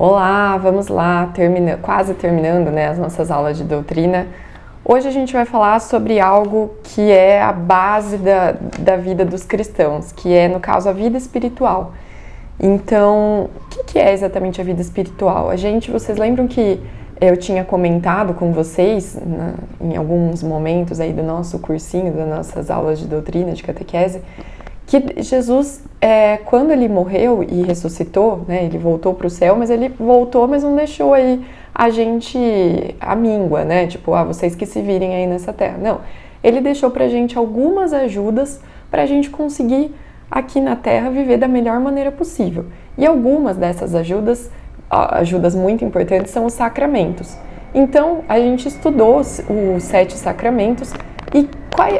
Olá, vamos lá, quase terminando, né, as nossas aulas de doutrina. Hoje a gente vai falar sobre algo que é a base da vida dos cristãos, que é, no caso, a vida espiritual. Então, o que é exatamente a vida espiritual? Vocês lembram que eu tinha comentado com vocês, em alguns momentos aí do nosso cursinho, das nossas aulas de doutrina, de catequese, que Jesus, quando ele morreu e ressuscitou, né, ele voltou para o céu, mas ele voltou, mas não deixou aí a gente à míngua, né, tipo, vocês que se virem aí nessa terra. Não, ele deixou pra gente algumas ajudas pra gente conseguir aqui na terra viver da melhor maneira possível. E algumas dessas ajudas muito importantes, são os sacramentos. Então, a gente estudou os 7 sacramentos e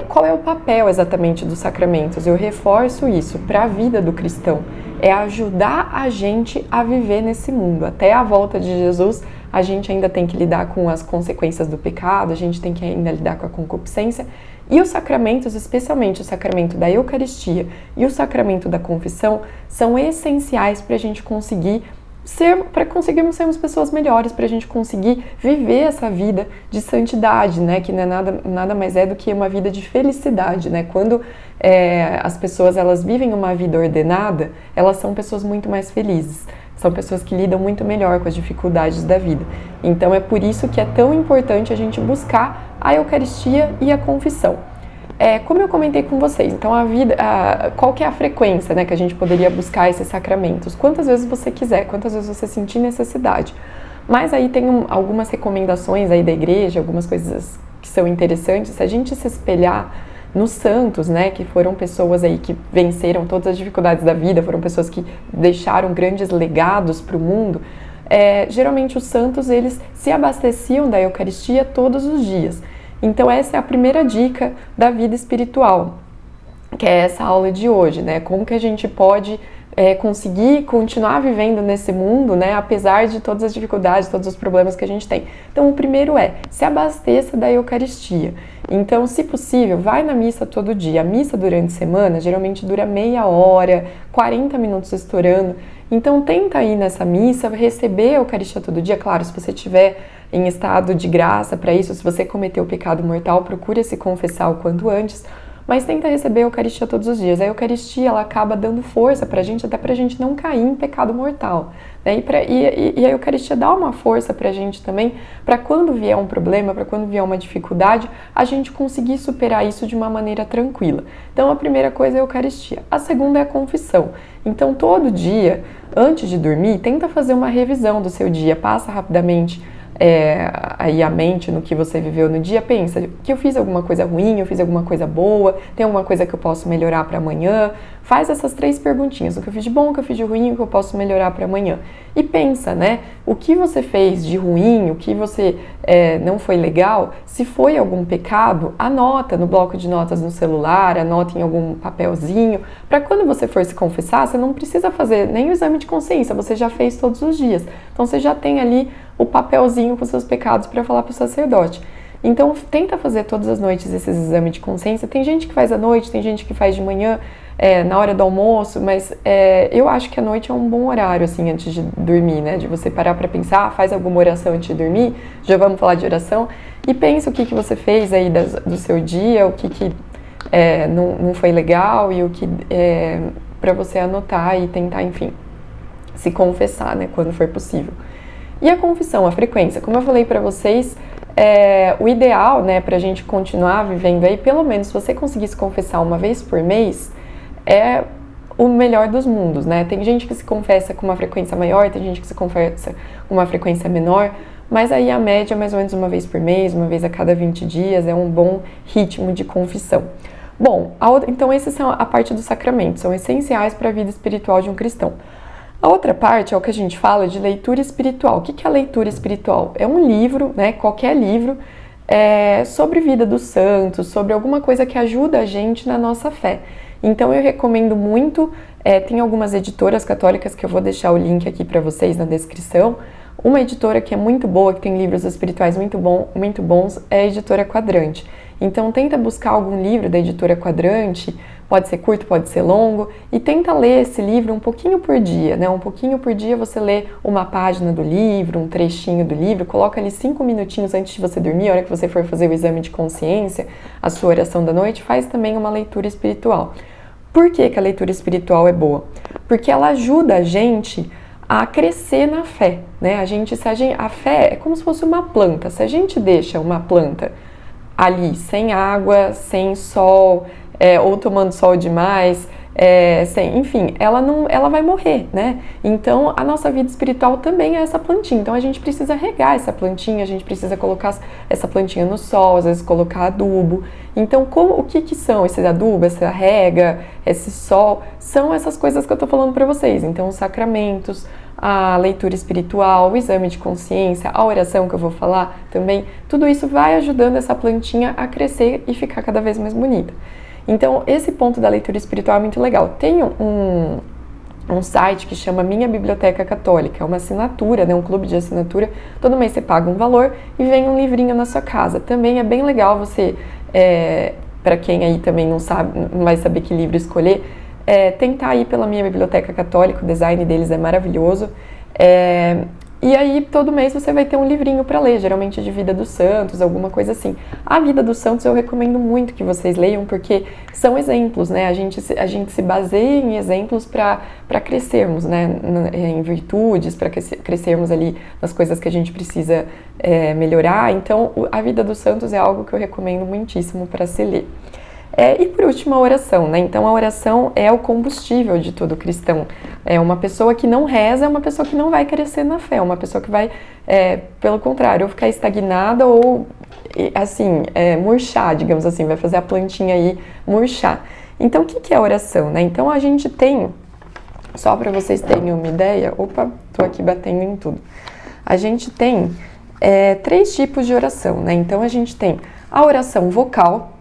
qual é o papel exatamente dos sacramentos? Eu reforço isso para a vida do cristão. É ajudar a gente a viver nesse mundo. Até a volta de Jesus, a gente ainda tem que lidar com as consequências do pecado, a gente tem que ainda lidar com a concupiscência. E os sacramentos, especialmente o sacramento da Eucaristia e o sacramento da confissão, são essenciais para a gente conseguirmos sermos pessoas melhores, para a gente conseguir viver essa vida de santidade, né? Que não é nada mais do que uma vida de felicidade, né? Quando as pessoas elas vivem uma vida ordenada, elas são pessoas muito mais felizes, são pessoas que lidam muito melhor com as dificuldades da vida. Então é por isso que é tão importante a gente buscar a Eucaristia e a confissão. Como eu comentei com vocês, então qual que é a frequência, né, que a gente poderia buscar esses sacramentos? Quantas vezes você quiser, quantas vezes você sentir necessidade. Mas aí tem algumas recomendações aí da igreja, algumas coisas que são interessantes. Se a gente se espelhar nos santos, né, que foram pessoas aí que venceram todas as dificuldades da vida, foram pessoas que deixaram grandes legados para o mundo, geralmente os santos, eles se abasteciam da Eucaristia todos os dias. Então essa é a primeira dica da vida espiritual, que é essa aula de hoje, né? Como que a gente pode conseguir continuar vivendo nesse mundo, né? Apesar de todas as dificuldades, todos os problemas que a gente tem. Então o primeiro se abasteça da Eucaristia. Então, se possível, vai na missa todo dia. A missa durante a semana geralmente dura meia hora, 40 minutos estourando. Então tenta ir nessa missa, receber a Eucaristia todo dia. Claro, se você tiver em estado de graça para isso, se você cometeu o pecado mortal, procure se confessar o quanto antes, mas tenta receber a Eucaristia todos os dias. A Eucaristia, ela acaba dando força pra gente, até pra gente não cair em pecado mortal, né? E a Eucaristia dá uma força pra gente também, pra quando vier um problema, pra quando vier uma dificuldade, a gente conseguir superar isso de uma maneira tranquila. Então a primeira coisa é a Eucaristia. A segunda é a confissão. Então todo dia, antes de dormir, tenta fazer uma revisão do seu dia, passa rapidamente aí a mente no que você viveu no dia, pensa que eu fiz alguma coisa ruim, eu fiz alguma coisa boa, tem alguma coisa que eu posso melhorar para amanhã. Faz essas 3 perguntinhas, o que eu fiz de bom, o que eu fiz de ruim, o que eu posso melhorar para amanhã. E pensa, né, o que você fez de ruim, o que você não foi legal, se foi algum pecado, anota no bloco de notas no celular, anota em algum papelzinho, para quando você for se confessar, você não precisa fazer nem o exame de consciência, você já fez todos os dias. Então você já tem ali o papelzinho com seus pecados para falar para o sacerdote. Então tenta fazer todas as noites esses exames de consciência. Tem gente que faz à noite, tem gente que faz de manhã, na hora do almoço, mas eu acho que a noite é um bom horário, assim, antes de dormir, né? De você parar para pensar, faz alguma oração antes de dormir, já vamos falar de oração, e pensa o que você fez aí do seu dia, o que não foi legal e o que para você anotar e tentar, enfim, se confessar, né, quando for possível. E a confissão, a frequência, como eu falei para vocês, o ideal, né, pra gente continuar vivendo aí, pelo menos se você conseguir se confessar uma vez por mês, é o melhor dos mundos, né? Tem gente que se confessa com uma frequência maior, tem gente que se confessa com uma frequência menor, mas aí a média é mais ou menos uma vez por mês, uma vez a cada 20 dias, é um bom ritmo de confissão. Bom, então essa são a parte dos sacramentos, são essenciais para a vida espiritual de um cristão. A outra parte é o que a gente fala de leitura espiritual. O que é a leitura espiritual? É um livro, né, qualquer livro, sobre vida dos santos, sobre alguma coisa que ajuda a gente na nossa fé. Então eu recomendo muito, tem algumas editoras católicas que eu vou deixar o link aqui para vocês na descrição. Uma editora que é muito boa, que tem livros espirituais muito bons, é a editora Quadrante. Então tenta buscar algum livro da editora Quadrante pode ser curto, pode ser longo, e tenta ler esse livro um pouquinho por dia, né? Um pouquinho por dia você lê uma página do livro, um trechinho do livro, coloca ali 5 minutinhos antes de você dormir, a hora que você for fazer o exame de consciência, a sua oração da noite, faz também uma leitura espiritual. Por que que a leitura espiritual é boa? Porque ela ajuda a gente a crescer na fé, né? A fé é como se fosse uma planta. Se a gente deixa uma planta ali sem água, sem sol, ou tomando sol demais, enfim, ela vai morrer, né? Então a nossa vida espiritual também é essa plantinha. Então a gente precisa regar essa plantinha, a gente precisa colocar essa plantinha no sol, às vezes colocar adubo. Então o que são esse adubo, essa rega, esse sol? São essas coisas que eu tô falando para vocês. Então os sacramentos, a leitura espiritual, o exame de consciência, a oração que eu vou falar também, tudo isso vai ajudando essa plantinha a crescer e ficar cada vez mais bonita. Então, esse ponto da leitura espiritual é muito legal. Tem um site que chama Minha Biblioteca Católica, é uma assinatura, né, um clube de assinatura. Todo mês você paga um valor e vem um livrinho na sua casa. Também é bem legal você, para quem aí também não vai saber que livro escolher, tentar ir pela Minha Biblioteca Católica, o design deles é maravilhoso. E aí, todo mês você vai ter um livrinho para ler, geralmente de Vida dos Santos, alguma coisa assim. A Vida dos Santos eu recomendo muito que vocês leiam, porque são exemplos, né? A gente se baseia em exemplos para crescermos, né? Em virtudes, para crescermos ali nas coisas que a gente precisa melhorar. Então, a Vida dos Santos é algo que eu recomendo muitíssimo para se ler. E por último, a oração, né? Então, a oração é o combustível de todo cristão. Uma pessoa que não reza é uma pessoa que não vai crescer na fé, uma pessoa que vai, pelo contrário, ou ficar estagnada ou, assim, murchar, digamos assim, vai fazer a plantinha aí murchar. Então, o que é a oração, né? Então, a gente tem, só para vocês terem uma ideia, opa, tô aqui batendo em tudo. A gente tem 3 tipos de oração, né? Então, a gente tem a oração vocal.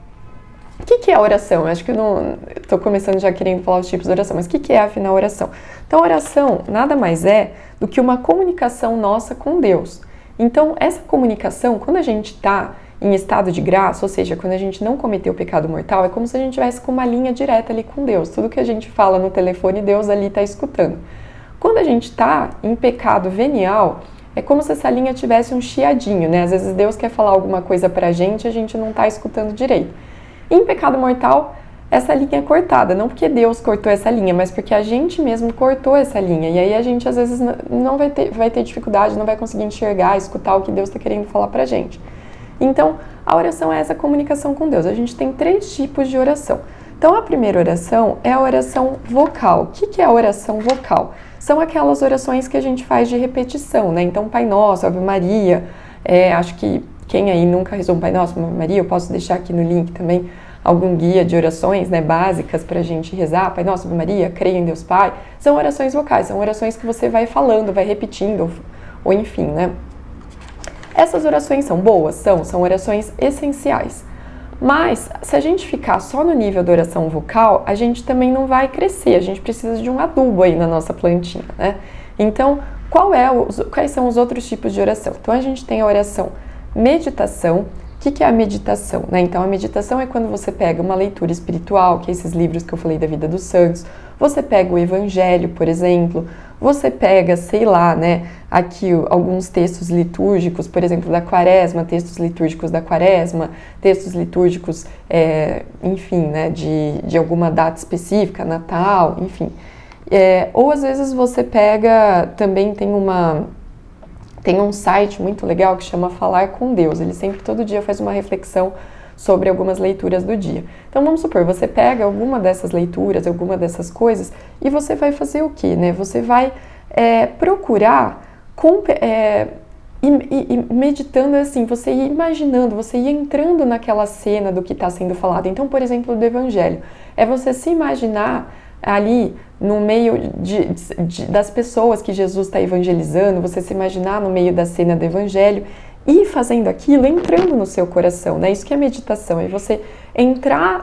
O que é a oração? Eu acho que eu não estou começando já querendo falar os tipos de oração, mas o que é, afinal, a oração? Então, a oração nada mais é do que uma comunicação nossa com Deus. Então, essa comunicação, quando a gente está em estado de graça, ou seja, quando a gente não cometeu o pecado mortal, é como se a gente estivesse com uma linha direta ali com Deus. Tudo que a gente fala no telefone, Deus ali está escutando. Quando a gente está em pecado venial, é como se essa linha tivesse um chiadinho, né? Às vezes Deus quer falar alguma coisa pra gente e a gente não está escutando direito. Em pecado mortal, essa linha é cortada, não porque Deus cortou essa linha, mas porque a gente mesmo cortou essa linha. E aí a gente às vezes não vai ter dificuldade, não vai conseguir enxergar, escutar o que Deus está querendo falar pra gente. Então, a oração é essa comunicação com Deus. A gente tem 3 tipos de oração. Então, a primeira oração é a oração vocal. O que é a oração vocal? São aquelas orações que a gente faz de repetição, né? Então, Pai Nosso, Ave Maria, acho que quem aí nunca rezou um Pai Nosso, Ave Maria, eu posso deixar aqui no link também algum guia de orações, né, básicas pra gente rezar, Pai Nosso, Ave Maria, creio em Deus Pai. São orações vocais, são orações que você vai falando, vai repetindo, ou enfim, né? Essas orações são boas? São orações essenciais. Mas, se a gente ficar só no nível da oração vocal, a gente também não vai crescer, a gente precisa de um adubo aí na nossa plantinha, né? Então, quais são os outros tipos de oração? Então, a gente tem a oração meditação. O que é a meditação, né? Então, a meditação é quando você pega uma leitura espiritual, que é esses livros que eu falei da Vida dos Santos, você pega o Evangelho, por exemplo, você pega, sei lá, né, aqui alguns textos litúrgicos, por exemplo, da Quaresma, textos litúrgicos da Quaresma, textos litúrgicos, enfim, né, de alguma data específica, Natal, enfim. Ou às vezes você pega, também tem um site muito legal que chama Falar com Deus. Ele sempre, todo dia, faz uma reflexão sobre algumas leituras do dia. Então, vamos supor, você pega alguma dessas leituras, alguma dessas coisas, e você vai fazer o quê, né? Você vai procurar, meditando assim, você ir imaginando, você ir entrando naquela cena do que está sendo falado. Então, por exemplo, do Evangelho. É você se imaginar ali no meio das pessoas que Jesus está evangelizando, você se imaginar no meio da cena do Evangelho e fazendo aquilo, entrando no seu coração, né? Isso que é meditação, é você entrar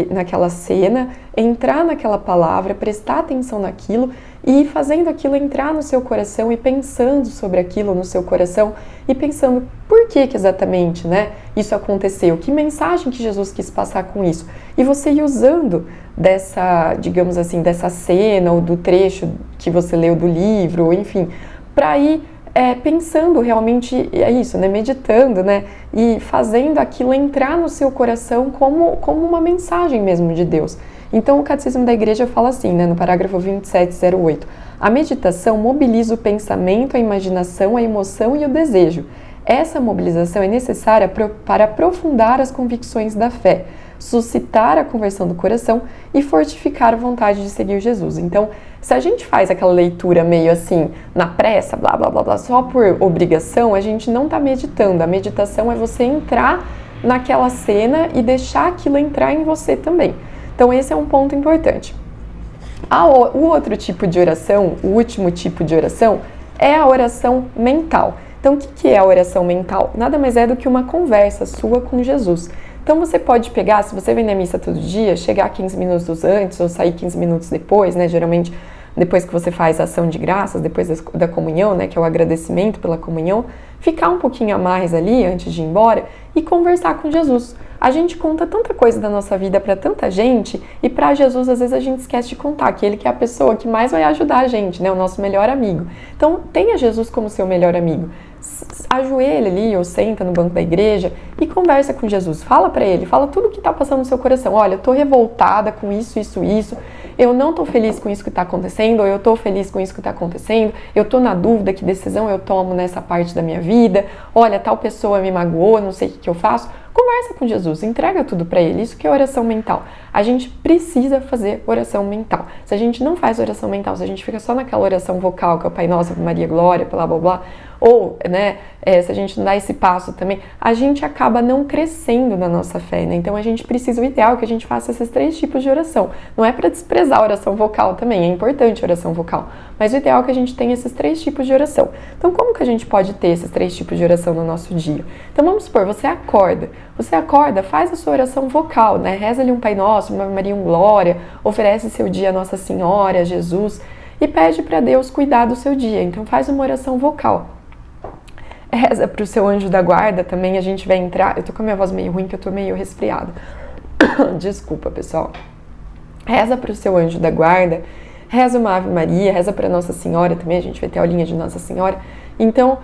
naquela cena, entrar naquela palavra, prestar atenção naquilo e fazendo aquilo entrar no seu coração e pensando sobre aquilo no seu coração e pensando por que exatamente, né, isso aconteceu, que mensagem que Jesus quis passar com isso. E você ir usando dessa, digamos assim, dessa cena ou do trecho que você leu do livro, enfim, para ir pensando realmente, é isso, né, meditando, né, e fazendo aquilo entrar no seu coração como uma mensagem mesmo de Deus. Então o Catecismo da Igreja fala assim, né, no parágrafo 2708, a meditação mobiliza o pensamento, a imaginação, a emoção e o desejo. Essa mobilização é necessária para aprofundar as convicções da fé, suscitar a conversão do coração e fortificar a vontade de seguir Jesus. Então, se a gente faz aquela leitura meio assim, na pressa, blá, blá, blá, blá, só por obrigação, a gente não está meditando. A meditação é você entrar naquela cena e deixar aquilo entrar em você também. Então, esse é um ponto importante. O outro tipo de oração, o último tipo de oração, é a oração mental. Então, o que é a oração mental? Nada mais é do que uma conversa sua com Jesus. Então você pode pegar, se você vem na missa todo dia, chegar 15 minutos antes ou sair 15 minutos depois, né? Geralmente depois que você faz a ação de graças, depois da comunhão, né? Que é o agradecimento pela comunhão, ficar um pouquinho a mais ali antes de ir embora e conversar com Jesus. A gente conta tanta coisa da nossa vida para tanta gente e para Jesus às vezes a gente esquece de contar que ele que é a pessoa que mais vai ajudar a gente, né? O nosso melhor amigo. Então tenha Jesus como seu melhor amigo. Ajoelha ali ou senta no banco da igreja e conversa com Jesus. Fala para ele, fala tudo o que está passando no seu coração. Olha, eu tô revoltada com isso, eu não tô feliz com isso que está acontecendo, ou eu tô feliz com isso que está acontecendo, eu tô na dúvida que decisão eu tomo nessa parte da minha vida, olha, tal pessoa me magoou, não sei o que eu faço. Conversa com Jesus, entrega tudo para ele. Isso que é oração mental. A gente precisa fazer oração mental. Se a gente não faz oração mental, se a gente fica só naquela oração vocal, que é o Pai Nosso, Ave Maria, Glória, blá, blá, blá, ou, né, se a gente não dá esse passo também, a gente acaba não crescendo na nossa fé, né? Então a gente precisa, o ideal é que a gente faça esses 3 tipos de oração. Não é para desprezar a oração vocal também, é importante a oração vocal, mas o ideal é que a gente tenha esses 3 tipos de oração. Então como que a gente pode ter esses 3 tipos de oração no nosso dia? Então vamos supor, você acorda, faz a sua oração vocal, né? Reza ali um Pai Nosso, uma Ave Maria, um Glória, oferece seu dia a Nossa Senhora, a Jesus e pede para Deus cuidar do seu dia. Então faz uma oração vocal. Reza para o seu anjo da guarda também, a gente vai entrar... Eu tô com a minha voz meio ruim, que eu tô meio resfriada. Desculpa, pessoal. Reza para o seu anjo da guarda, reza uma Ave Maria, reza para Nossa Senhora também, a gente vai ter a aulinha de Nossa Senhora. Então,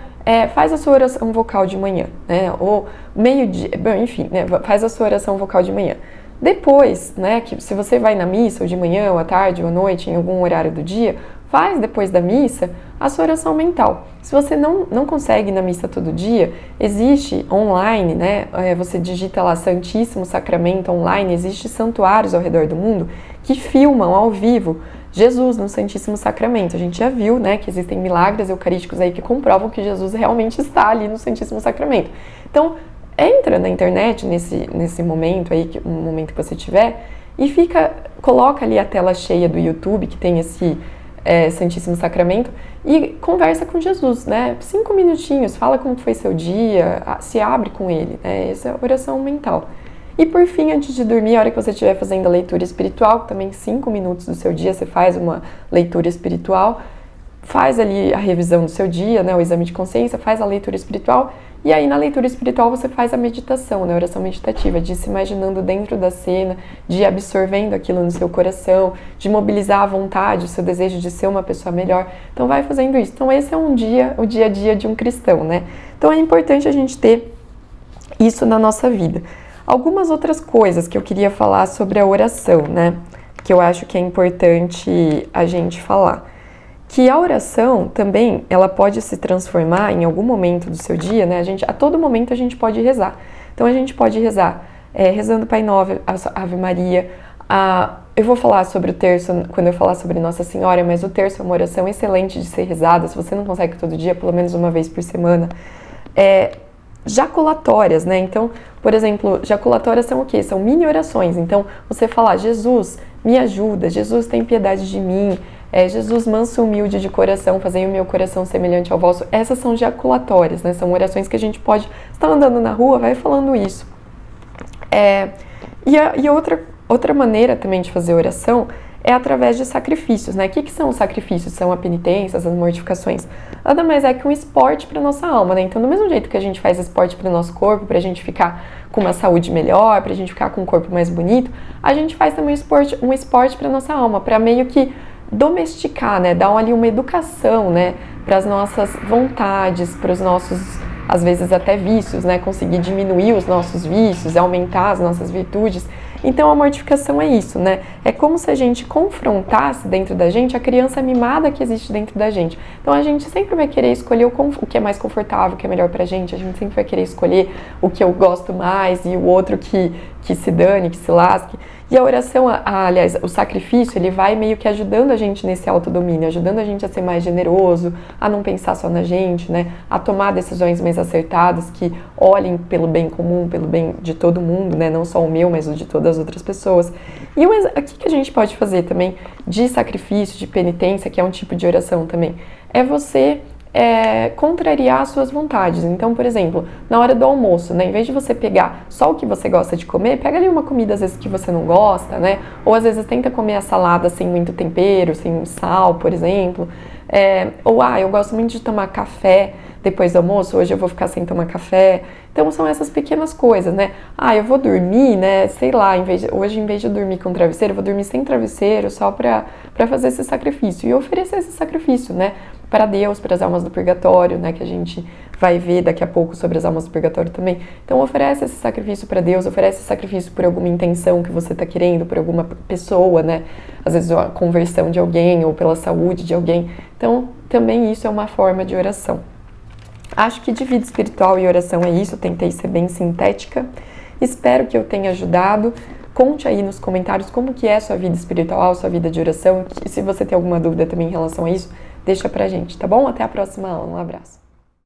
faz a sua oração vocal de manhã, né? Ou meio-dia, enfim, né? Faz a sua oração vocal de manhã. Depois, né, que se você vai na missa, ou de manhã, ou à tarde, ou à noite, em algum horário do dia, faz depois da missa a sua oração mental. Se você não consegue ir na missa todo dia, existe online, né? Você digita lá Santíssimo Sacramento online, existe santuários ao redor do mundo que filmam ao vivo Jesus no Santíssimo Sacramento. A gente já viu, né, que existem milagres eucarísticos aí que comprovam que Jesus realmente está ali no Santíssimo Sacramento. Então, entra na internet nesse momento aí, no momento que você tiver, e coloca ali a tela cheia do YouTube, que tem esse Santíssimo Sacramento, e conversa com Jesus, né? 5 minutinhos, fala como foi seu dia, se abre com ele, né? Essa é a oração mental. E por fim, antes de dormir, a hora que você estiver fazendo a leitura espiritual, também 5 minutos do seu dia você faz uma leitura espiritual, faz ali a revisão do seu dia, né, o exame de consciência, faz a leitura espiritual, e aí na leitura espiritual você faz a meditação, né, a oração meditativa, de se imaginando dentro da cena, de ir absorvendo aquilo no seu coração, de mobilizar a vontade, o seu desejo de ser uma pessoa melhor. Então vai fazendo isso. Então esse é o dia a dia de um cristão, né? Então é importante a gente ter isso na nossa vida. Algumas outras coisas que eu queria falar sobre a oração, né? Que eu acho que é importante a gente falar. Que a oração também, ela pode se transformar em algum momento do seu dia, né? A todo momento a gente pode rezar. Então a gente pode rezar rezando Pai Nosso, Ave Maria. Eu vou falar sobre o terço quando eu falar sobre Nossa Senhora, mas o terço é uma oração excelente de ser rezada. Se você não consegue todo dia, pelo menos uma vez por semana. Jaculatórias, né? Então, por exemplo, jaculatórias são o quê? São mini orações. Então, você falar, Jesus, me ajuda, Jesus, tem piedade de mim, Jesus, manso e humilde de coração, fazei o meu coração semelhante ao vosso. Essas são jaculatórias, né? São orações que a gente pode... Você tá andando na rua, vai falando isso. E outra maneira também de fazer oração é através de sacrifícios, né? O que são os sacrifícios? São a penitência, as mortificações. Nada mais é que um esporte para nossa alma, né? Então, do mesmo jeito que a gente faz esporte para o nosso corpo, para a gente ficar com uma saúde melhor, para a gente ficar com um corpo mais bonito, a gente faz também um esporte para nossa alma, para meio que domesticar, né? Dar ali uma educação, né? Para as nossas vontades, para os nossos, às vezes até vícios, né? Conseguir diminuir os nossos vícios, aumentar as nossas virtudes. Então a mortificação é isso, né? É como se a gente confrontasse dentro da gente a criança mimada que existe dentro da gente. Então a gente sempre vai querer escolher o que é mais confortável, o que é melhor pra gente, a gente sempre vai querer escolher o que eu gosto mais e o outro que se dane, que se lasque. E a oração, aliás, o sacrifício, ele vai meio que ajudando a gente nesse autodomínio, ajudando a gente a ser mais generoso, a não pensar só na gente, né? A tomar decisões mais acertadas, que olhem pelo bem comum, pelo bem de todo mundo, né? Não só o meu, mas o de todas as outras pessoas. E o que a gente pode fazer também de sacrifício, de penitência, que é um tipo de oração também? É você contrariar as suas vontades. Então, por exemplo, na hora do almoço, né, em vez de você pegar só o que você gosta de comer, pega ali uma comida às vezes que você não gosta, né? Ou às vezes tenta comer a salada sem muito tempero, sem sal, por exemplo. Eu gosto muito de tomar café depois do almoço, hoje eu vou ficar sem tomar café. Então são essas pequenas coisas, né? Eu vou dormir, né? Sei lá, hoje em vez de dormir com travesseiro, eu vou dormir sem travesseiro só pra fazer esse sacrifício e oferecer esse sacrifício, né? Para Deus, para as almas do purgatório, né? Que a gente vai ver daqui a pouco sobre as almas do purgatório também. Então oferece esse sacrifício para Deus, oferece esse sacrifício por alguma intenção que você está querendo, por alguma pessoa, né? Às vezes a conversão de alguém ou pela saúde de alguém. Então também isso é uma forma de oração. Acho que de vida espiritual e oração é isso, tentei ser bem sintética. Espero que eu tenha ajudado. Conte aí nos comentários como que é a sua vida espiritual, sua vida de oração. E se você tem alguma dúvida também em relação a isso, deixa pra gente, tá bom? Até a próxima aula. Um abraço.